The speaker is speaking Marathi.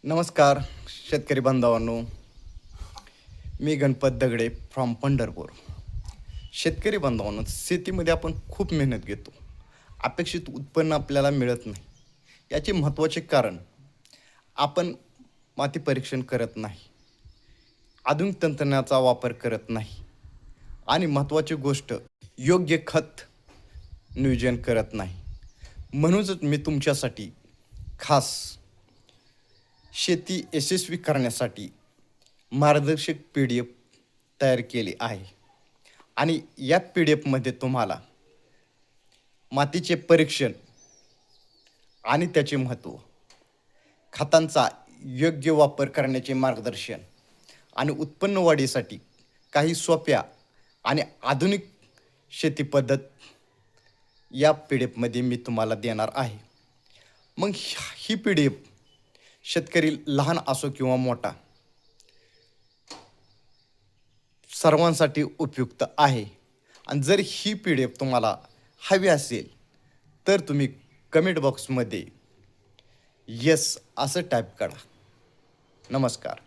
नमस्कार शेतकरी बांधवांनो, मी गणपत दगडे फ्रॉम पंढरपूर. शेतकरी बांधवांनो, शेतीमध्ये आपण खूप मेहनत घेतो, अपेक्षित उत्पन्न आपल्याला मिळत नाही. याचे महत्त्वाचे कारण आपण माती परीक्षण करत नाही, आधुनिक तंत्रज्ञानाचा वापर करत नाही आणि महत्त्वाची गोष्ट योग्य खत नियोजन करत नाही. म्हणूनच मी तुमच्यासाठी खास शेती यशस्वी करण्यासाठी मार्गदर्शक PDF तयार केली आहे आणि या PDF मध्ये तुम्हाला मातीचे परीक्षण आणि त्याचे महत्त्व, खतांचा योग्य वापर करण्याचे मार्गदर्शन आणि उत्पन्न वाढीसाठी काही सोप्या आणि आधुनिक शेती पद्धत या PDF मध्ये मी तुम्हाला देणार आहे. मग ही PDF शेतकरी लहान असो किंवा मोठा सर्वांसाठी उपयुक्त आहे. आणि जर ही PDF तुम्हाला हवी असेल तर तुम्ही कमेंट बॉक्समध्ये येस असं टाईप करा. नमस्कार.